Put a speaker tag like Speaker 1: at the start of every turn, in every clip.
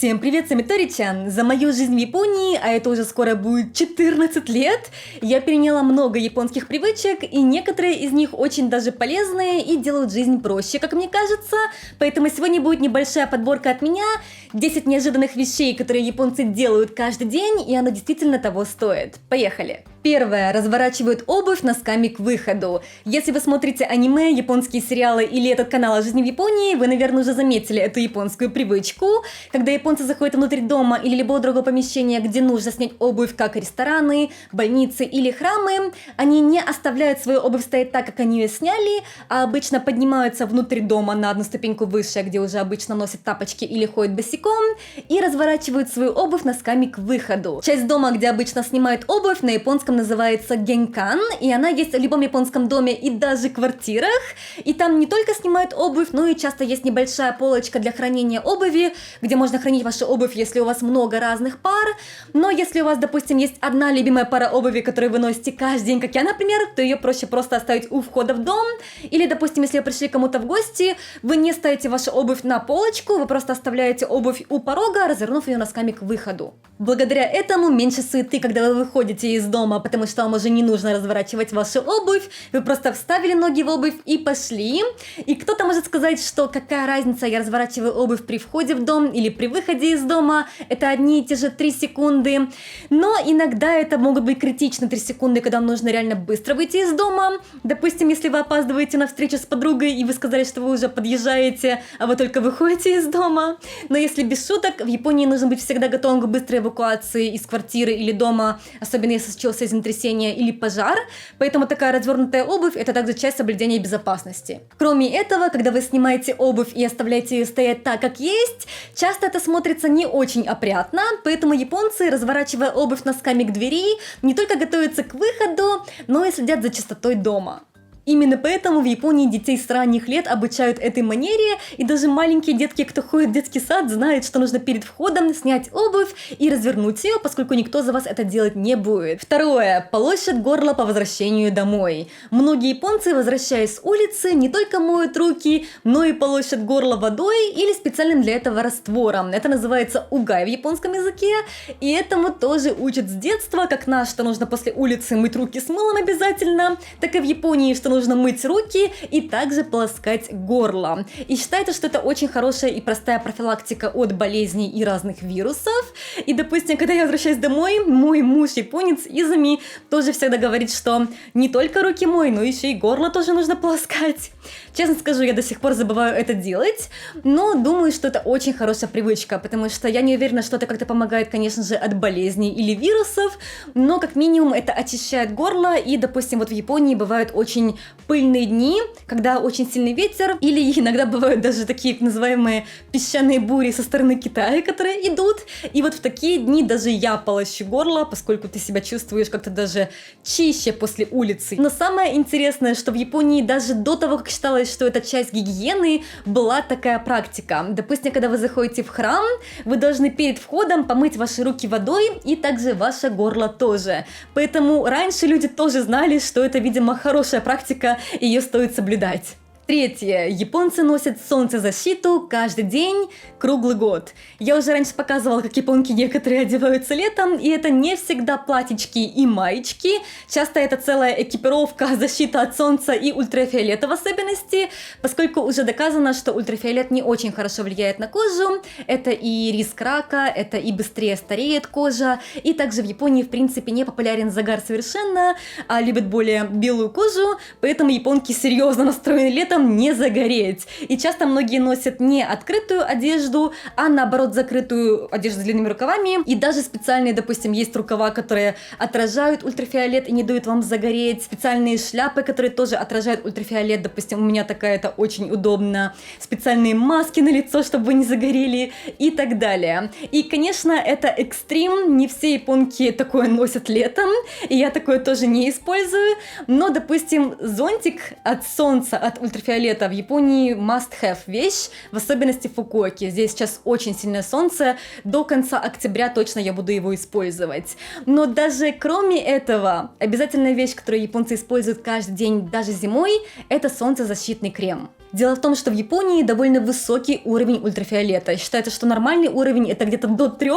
Speaker 1: Всем привет, с вами Тори-чан. За мою жизнь в Японии, а это уже скоро будет 14 лет, я переняла много японских привычек, и некоторые из них очень даже полезные и делают жизнь проще, как мне кажется. Поэтому сегодня будет небольшая подборка от меня, 10 неожиданных вещей, которые японцы делают каждый день, и оно действительно того стоит. Поехали! Первое. Разворачивают обувь носками к выходу. Если вы смотрите аниме, японские сериалы или этот канал о жизни в Японии, вы, наверное, уже заметили эту японскую привычку. Когда японцы заходят внутрь дома или любого другого помещения, где нужно снять обувь, как рестораны, больницы или храмы, они не оставляют свою обувь стоять так, как они ее сняли, а обычно поднимаются внутрь дома на одну ступеньку выше, где уже обычно носят тапочки или ходят босиком, и разворачивают свою обувь носками к выходу. Часть дома, где обычно снимают обувь, на японском называется генкан, и она есть в любом японском доме и даже квартирах, и там не только снимают обувь, но и часто есть небольшая полочка для хранения обуви, где можно хранить вашу обувь, если у вас много разных пар, но если у вас, допустим, есть одна любимая пара обуви, которую вы носите каждый день, как я, например, то ее проще просто оставить у входа в дом, или, допустим, если вы пришли к кому-то в гости, вы не ставите вашу обувь на полочку, вы просто оставляете обувь у порога, развернув ее носками к выходу. Благодаря этому меньше суеты, когда вы выходите из дома, потому что вам уже не нужно разворачивать вашу обувь, вы просто вставили ноги в обувь и пошли. И кто-то может сказать, что какая разница, я разворачиваю обувь при входе в дом или при выходе из дома, это одни и те же 3 секунды. Но иногда это могут быть критично 3 секунды, когда вам нужно реально быстро выйти из дома. Допустим, если вы опаздываете на встречу с подругой и вы сказали, что вы уже подъезжаете, а вы только выходите из дома. Но если без шуток, в Японии нужно быть всегда готовым к быстрой эвакуации из квартиры или дома, особенно если случился землетрясение или пожар, поэтому такая развернутая обувь – это также часть соблюдения безопасности. Кроме этого, когда вы снимаете обувь и оставляете ее стоять так, как есть, часто это смотрится не очень опрятно, поэтому японцы, разворачивая обувь носками к двери, не только готовятся к выходу, но и следят за чистотой дома. Именно поэтому в Японии детей с ранних лет обучают этой манере, и даже маленькие детки, кто ходит в детский сад, знают, что нужно перед входом снять обувь и развернуть ее, поскольку никто за вас это делать не будет. Второе. Полощут горло по возвращению домой. Многие японцы, возвращаясь с улицы, не только моют руки, но и полощут горло водой или специальным для этого раствором. Это называется угай в японском языке, и этому тоже учат с детства, как нас, что нужно после улицы мыть руки с мылом обязательно, так и в Японии, что нужно мыть руки и также полоскать горло. И считается, что это очень хорошая и простая профилактика от болезней и разных вирусов. И, допустим, когда я возвращаюсь домой, мой муж японец Изами тоже всегда говорит, что не только руки мой, но еще и горло тоже нужно полоскать. Честно скажу, я до сих пор забываю это делать, но думаю, что это очень хорошая привычка, потому что я не уверена, что это как-то помогает, конечно же, от болезней или вирусов, но как минимум это очищает горло, и, допустим, вот в Японии бывают очень пыльные дни, когда очень сильный ветер, или иногда бывают даже такие называемые песчаные бури со стороны Китая, которые идут, и вот в такие дни даже я полощу горло, поскольку ты себя чувствуешь как-то даже чище после улицы. Но самое интересное, что в Японии даже до того, как считалось, что это часть гигиены, была такая практика. Допустим, когда вы заходите в храм, вы должны перед входом помыть ваши руки водой и также ваше горло тоже. Поэтому раньше люди тоже знали, что это, видимо, хорошая практика, и ее стоит соблюдать. Третье. Японцы носят солнцезащиту каждый день, круглый год. Я уже раньше показывала, как японки некоторые одеваются летом, и это не всегда платьички и маечки. Часто это целая экипировка, защита от солнца и ультрафиолета в особенности, поскольку уже доказано, что ультрафиолет не очень хорошо влияет на кожу. Это и риск рака, это и быстрее стареет кожа, и также в Японии, в принципе, не популярен загар совершенно, а любят более белую кожу, поэтому японки серьезно настроены летом не загореть. И часто многие носят не открытую одежду, а наоборот закрытую одежду с длинными рукавами. И даже специальные, допустим, есть рукава, которые отражают ультрафиолет и не дают вам загореть. Специальные шляпы, которые тоже отражают ультрафиолет. Допустим, у меня такая, это очень удобно. Специальные маски на лицо, чтобы вы не загорели и так далее. И, конечно, это экстрим. Не все японки такое носят летом. И я такое тоже не использую. Но, допустим, зонтик от солнца, от ультрафиолета в Японии must-have вещь, в особенности в Фукуоке. Здесь сейчас очень сильное солнце, до конца октября точно я буду его использовать. Но даже кроме этого, обязательная вещь, которую японцы используют каждый день, даже зимой, это солнцезащитный крем. Дело в том, что в Японии довольно высокий уровень ультрафиолета. Считается, что нормальный уровень это где-то до 3.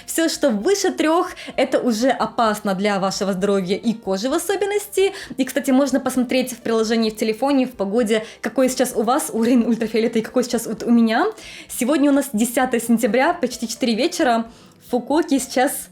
Speaker 1: Все, что выше 3, это уже опасно для вашего здоровья и кожи в особенности. И, кстати, можно посмотреть в приложении в телефоне, в погоде, какой сейчас у вас уровень ультрафиолета и какой сейчас вот у меня. Сегодня у нас 10 сентября, почти 4 вечера. В Фукуоке сейчас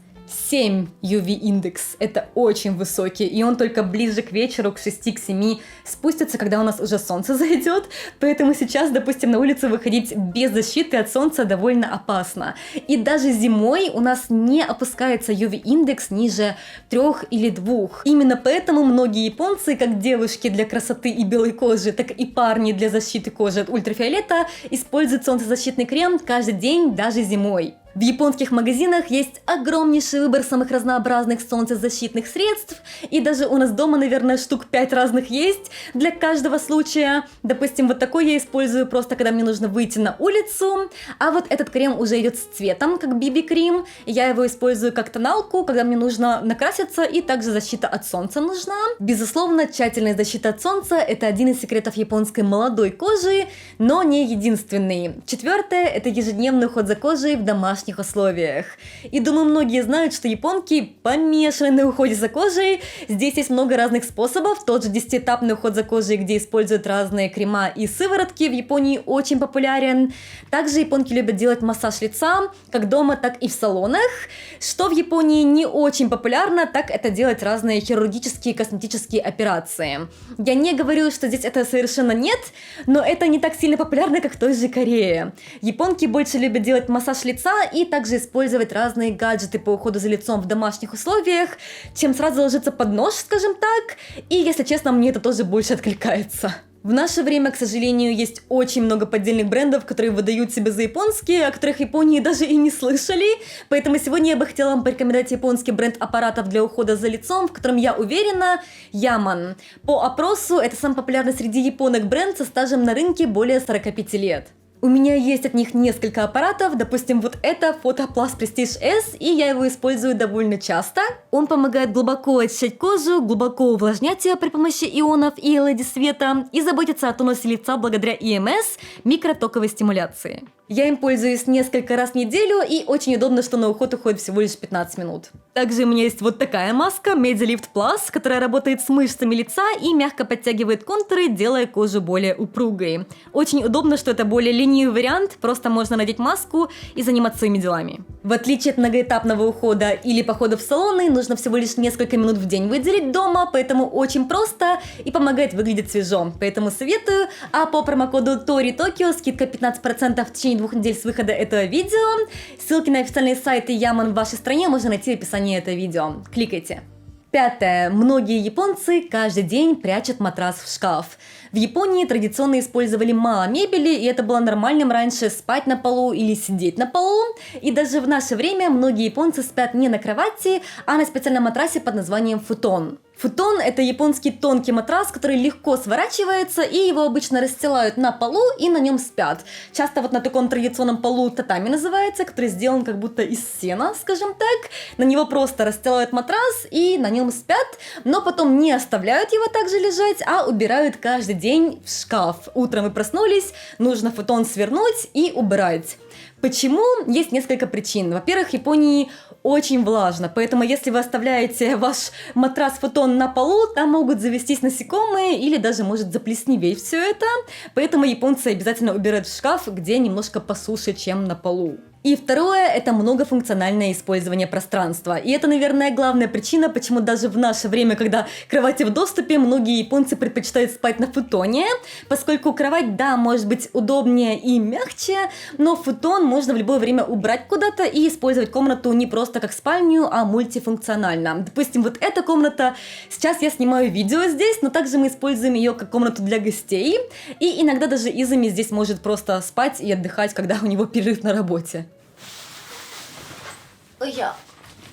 Speaker 1: 7 UV-индекс. Это очень высокий, и он только ближе к вечеру, к 6-7 спустится, когда у нас уже солнце зайдет. Поэтому сейчас, допустим, на улицу выходить без защиты от солнца довольно опасно. И даже зимой у нас не опускается UV-индекс ниже 3 или 2. Именно поэтому многие японцы, как девушки для красоты и белой кожи, так и парни для защиты кожи от ультрафиолета, используют солнцезащитный крем каждый день, даже зимой. В японских магазинах есть огромнейший выбор самых разнообразных солнцезащитных средств, и даже у нас дома, наверное, штук 5 разных есть для каждого случая. Допустим, вот такой я использую просто, когда мне нужно выйти на улицу, а вот этот крем уже идет с цветом, как BB-крем. Я его использую как тоналку, когда мне нужно накраситься, и также защита от солнца нужна. Безусловно, тщательная защита от солнца – это один из секретов японской молодой кожи, но не единственный. 4 – это ежедневный уход за кожей в домашних условиях. И думаю, многие знают, что японки помешаны на уходе за кожей. Здесь есть много разных способов. Тот же 10-этапный уход за кожей, где используют разные крема и сыворотки, в Японии очень популярен. Также японки любят делать массаж лица, как дома, так и в салонах. Что в Японии не очень популярно, так это делать разные хирургические, косметические операции. Я не говорю, что здесь это совершенно нет, но это не так сильно популярно, как в той же Корее. Японки больше любят делать массаж лица и также использовать разные гаджеты по уходу за лицом в домашних условиях, чем сразу ложиться под нож, скажем так, и, если честно, мне это тоже больше откликается. В наше время, к сожалению, есть очень много поддельных брендов, которые выдают себя за японские, о которых в Японии даже и не слышали. Поэтому сегодня я бы хотела вам порекомендовать японский бренд аппаратов для ухода за лицом, в котором я уверена, Yaman. По опросу, это самый популярный среди японок бренд со стажем на рынке более 45 лет. У меня есть от них несколько аппаратов, допустим, вот это Photoplus Prestige S, и я его использую довольно часто. Он помогает глубоко очищать кожу, глубоко увлажнять ее при помощи ионов и LED-света и заботиться о тонусе лица благодаря EMS, микротоковой стимуляции. Я им пользуюсь несколько раз в неделю, и очень удобно, что на уход уходит всего лишь 15 минут. Также у меня есть вот такая маска Medilift Plus, которая работает с мышцами лица и мягко подтягивает контуры, делая кожу более упругой. Очень удобно, что это более ленивый вариант, просто можно надеть маску и заниматься своими делами. В отличие от многоэтапного ухода или похода в салоны, нужно всего лишь несколько минут в день выделить дома, поэтому очень просто и помогает выглядеть свежо. Поэтому советую, а по промокоду Tori Tokyo скидка 15% в течение 2 недель с выхода этого видео. Ссылки на официальные сайты Yaman в вашей стране можно найти в описании этого видео. Кликайте. 5. Многие японцы каждый день прячут матрас в шкаф. В Японии традиционно использовали мало мебели, и это было нормальным раньше спать на полу или сидеть на полу. И даже в наше время многие японцы спят не на кровати, а на специальном матрасе под названием футон. Футон – это японский тонкий матрас, который легко сворачивается, и его обычно расстилают на полу и на нем спят. Часто вот на таком традиционном полу татами называется, который сделан как будто из сена, скажем так. На него просто расстилают матрас и на нем спят, но потом не оставляют его так же лежать, а убирают каждый день в шкаф. Утром вы проснулись, нужно футон свернуть и убрать. Почему? Есть несколько причин. Во-первых, в Японии очень влажно, поэтому если вы оставляете ваш матрас-футон на полу, там могут завестись насекомые или даже может заплесневеть все это. Поэтому японцы обязательно убирают в шкаф, где немножко посуше, чем на полу. И второе – это многофункциональное использование пространства. И это, наверное, главная причина, почему даже в наше время, когда кровати в доступе, многие японцы предпочитают спать на футоне, поскольку кровать, да, может быть удобнее и мягче, но футон можно в любое время убрать куда-то и использовать комнату не просто как спальню, а мультифункционально. Допустим, вот эта комната, сейчас я снимаю видео здесь, но также мы используем ее как комнату для гостей, и иногда даже Изами здесь может просто спать и отдыхать, когда у него перерыв на работе.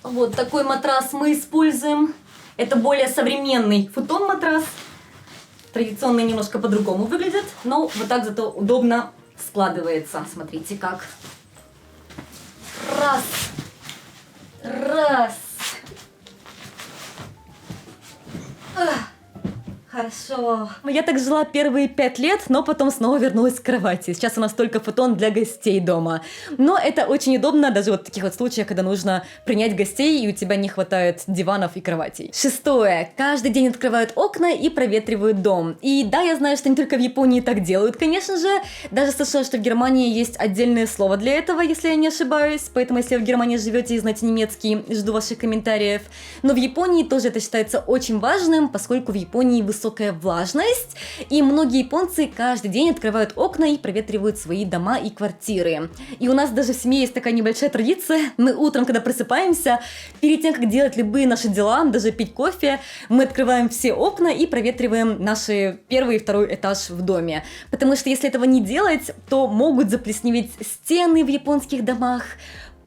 Speaker 1: Вот такой матрас мы используем. Это более современный футон-матрас. Традиционный немножко по-другому выглядит, но вот так зато удобно складывается. Смотрите как. Раз. Хорошо. Хорошо. Я так жила первые 5 лет, но потом снова вернулась к кровати. Сейчас у нас только футон для гостей дома. Но это очень удобно, даже вот в таких вот случаях, когда нужно принять гостей, и у тебя не хватает диванов и кроватей. Шестое. Каждый день открывают окна и проветривают дом. И да, я знаю, что не только в Японии так делают, конечно же. Даже слышала, что в Германии есть отдельное слово для этого, если я не ошибаюсь. Поэтому, если вы в Германии живете и знаете немецкий, жду ваших комментариев. Но в Японии тоже это считается очень важным, поскольку в Японии высокая влажность, и многие японцы каждый день открывают окна и проветривают свои дома и квартиры. И у нас даже в семье есть такая небольшая традиция. Мы утром, когда просыпаемся, перед тем, как делать любые наши дела, даже пить кофе, мы открываем все окна и проветриваем наши первый и второй этаж в доме. Потому что если этого не делать, то могут заплесневеть стены в японских домах,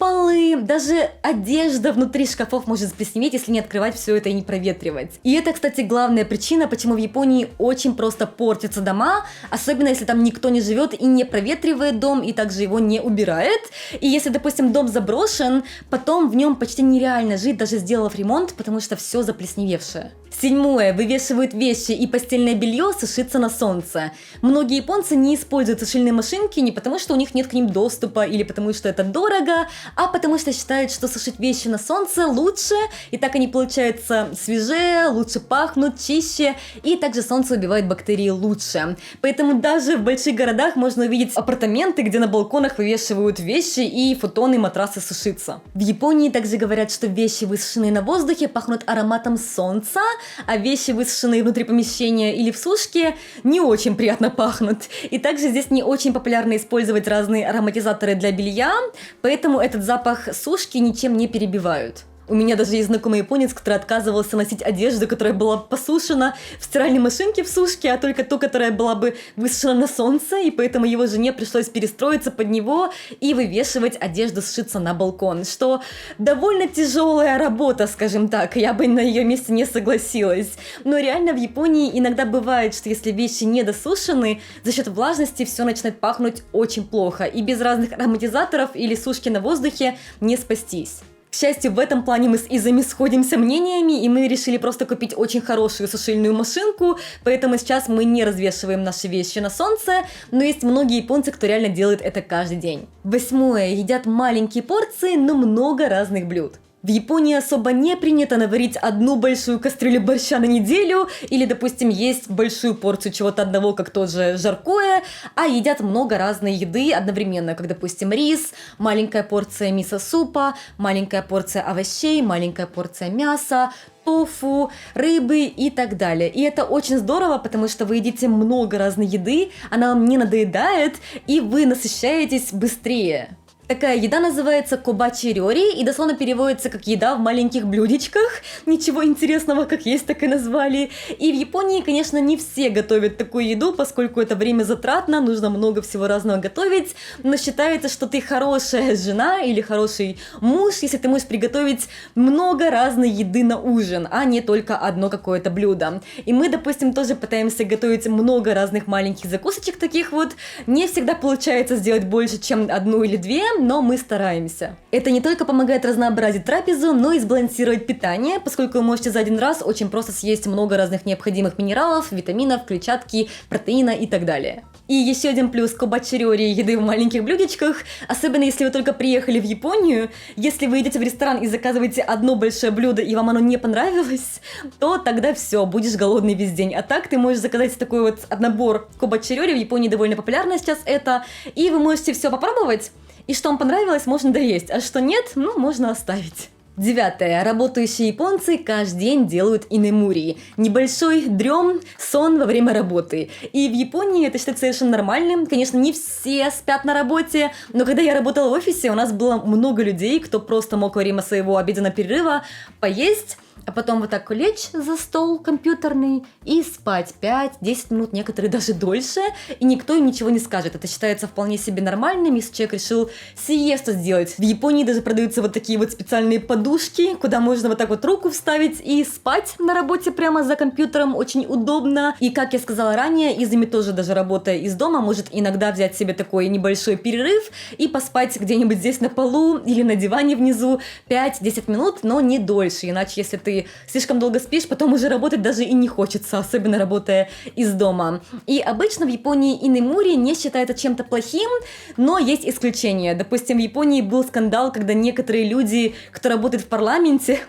Speaker 1: полы, даже одежда внутри шкафов может заплесневеть, если не открывать все это и не проветривать. И это, кстати, главная причина, почему в Японии очень просто портятся дома, особенно если там никто не живет и не проветривает дом, и также его не убирает. И если, допустим, дом заброшен, потом в нем почти нереально жить, даже сделав ремонт, потому что все заплесневевшее. Седьмое. Вывешивают вещи и постельное белье сушиться на солнце. Многие японцы не используют сушильные машинки не потому, что у них нет к ним доступа или потому, что это дорого, а потому что считают, что сушить вещи на солнце лучше, и так они получаются свежее, лучше пахнут, чище, и также солнце убивает бактерии лучше. Поэтому даже в больших городах можно увидеть апартаменты, где на балконах вывешивают вещи и футоны, матрасы сушиться. В Японии также говорят, что вещи, высушенные на воздухе, пахнут ароматом солнца, а вещи, высушенные внутри помещения или в сушке, не очень приятно пахнут. И также здесь не очень популярно использовать разные ароматизаторы для белья, поэтому этот запах сушки ничем не перебивают. У меня даже есть знакомый японец, который отказывался носить одежду, которая была посушена в стиральной машинке в сушке, а только ту, которая была бы высушена на солнце, и поэтому его жене пришлось перестроиться под него и вывешивать одежду сшиться на балкон, что довольно тяжелая работа, скажем так, я бы на ее месте не согласилась. Но реально в Японии иногда бывает, что если вещи недосушены, за счет влажности все начинает пахнуть очень плохо, и без разных ароматизаторов или сушки на воздухе не спастись. К счастью, в этом плане мы с Изами сходимся мнениями, и мы решили просто купить очень хорошую сушильную машинку, поэтому сейчас мы не развешиваем наши вещи на солнце, но есть многие японцы, кто реально делает это каждый день. Восьмое. Едят маленькие порции, но много разных блюд. В Японии особо не принято наварить одну большую кастрюлю борща на неделю или, допустим, есть большую порцию чего-то одного, как тоже жаркое, а едят много разной еды одновременно, как, допустим, рис, маленькая порция мисо-супа, маленькая порция овощей, маленькая порция мяса, тофу, рыбы и так далее. И это очень здорово, потому что вы едите много разной еды, она вам не надоедает, и вы насыщаетесь быстрее. Такая еда называется кобачи рёри и дословно переводится как еда в маленьких блюдечках. Ничего интересного, как есть, так и назвали. И в Японии, конечно, не все готовят такую еду, поскольку это время затратно, нужно много всего разного готовить. Но считается, что ты хорошая жена или хороший муж, если ты можешь приготовить много разной еды на ужин, а не только одно какое-то блюдо. И мы, допустим, тоже пытаемся готовить много разных маленьких закусочек таких вот. Не всегда получается сделать больше, чем одну или две, но мы стараемся. Это не только помогает разнообразить трапезу, но и сбалансировать питание, поскольку вы можете за один раз очень просто съесть много разных необходимых минералов, витаминов, клетчатки, протеина и так далее. И еще один плюс кобачи рёри еды в маленьких блюдечках, особенно если вы только приехали в Японию, если вы идете в ресторан и заказываете одно большое блюдо и вам оно не понравилось, то тогда все, будешь голодный весь день. А так ты можешь заказать такой вот набор кобачи рёри, в Японии довольно популярно сейчас это, и вы можете все попробовать. И что вам понравилось, можно доесть, а что нет, ну, можно оставить. Девятое. Работающие японцы каждый день делают инэмури. Небольшой дрем, сон во время работы. И в Японии это считается совершенно нормальным. Конечно, не все спят на работе, но когда я работала в офисе, у нас было много людей, кто просто мог во время своего обеденного перерыва поесть, а потом вот так лечь за стол компьютерный и спать 5-10 минут, некоторые даже дольше, и никто им ничего не скажет. Это считается вполне себе нормальным, если человек решил сиесту сделать. В Японии даже продаются вот такие вот специальные подушки, куда можно вот так вот руку вставить и спать на работе прямо за компьютером, очень удобно. И, как я сказала ранее, Изами тоже, даже работая из дома, может иногда взять себе такой небольшой перерыв и поспать где-нибудь здесь на полу или на диване внизу 5-10 минут, но не дольше, иначе если ты ты слишком долго спишь, потом уже работать даже и не хочется, особенно работая из дома. И обычно в Японии инэмури не считается чем-то плохим, но есть исключения. Допустим, в Японии был скандал, когда некоторые люди, кто работает в парламенте,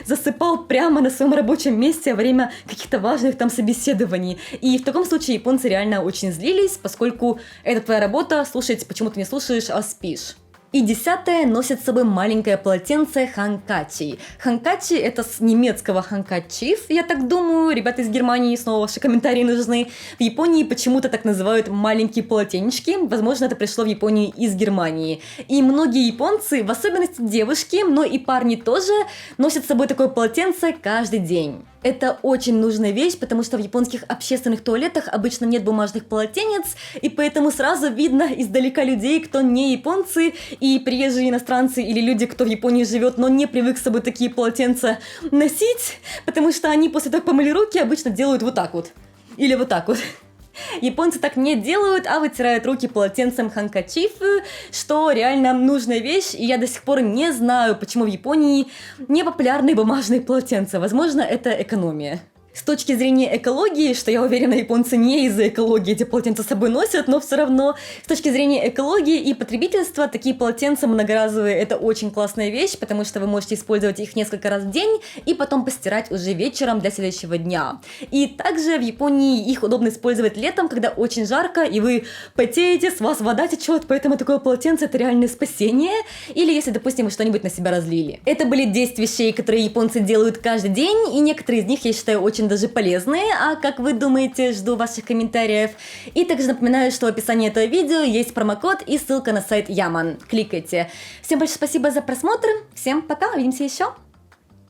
Speaker 1: засыпал прямо на своем рабочем месте во время каких-то важных там собеседований. И в таком случае японцы реально очень злились, поскольку это твоя работа, слушать почему ты не слушаешь, а спишь. И 10-е носит с собой маленькое полотенце ханкачи. Ханкачи — это с немецкого ханкачиф, я так думаю. Ребята из Германии, снова ваши комментарии нужны. В Японии почему-то так называют маленькие полотенечки. Возможно, это пришло в Японию из Германии. И многие японцы, в особенности девушки, но и парни тоже, носят с собой такое полотенце каждый день. Это очень нужная вещь, потому что в японских общественных туалетах обычно нет бумажных полотенец, и поэтому сразу видно издалека людей, кто не японцы, и приезжие иностранцы или люди, кто в Японии живет, но не привык с собой такие полотенца носить, потому что они после того, как помыли руки, обычно делают вот так вот. Или вот так вот. Японцы так не делают, а вытирают руки полотенцем ханкачиф, что реально нужная вещь, и я до сих пор не знаю, почему в Японии не популярны бумажные полотенца. Возможно, это экономия. С точки зрения экологии, что я уверена, японцы не из-за экологии эти полотенца с собой носят, но все равно с точки зрения экологии и потребительства такие полотенца многоразовые — это очень классная вещь, потому что вы можете использовать их несколько раз в день и потом постирать уже вечером для следующего дня. И также в Японии их удобно использовать летом, когда очень жарко и вы потеете, с вас вода течет, поэтому такое полотенце — это реальное спасение. Или если, допустим, вы что-нибудь на себя разлили. Это были 10 вещей, которые японцы делают каждый день, и некоторые из них я считаю очень даже полезные, а как вы думаете, жду ваших комментариев. И также напоминаю, что в описании этого видео есть промокод и ссылка на сайт Yaman. Кликайте. Всем большое спасибо за просмотр, всем пока, увидимся еще.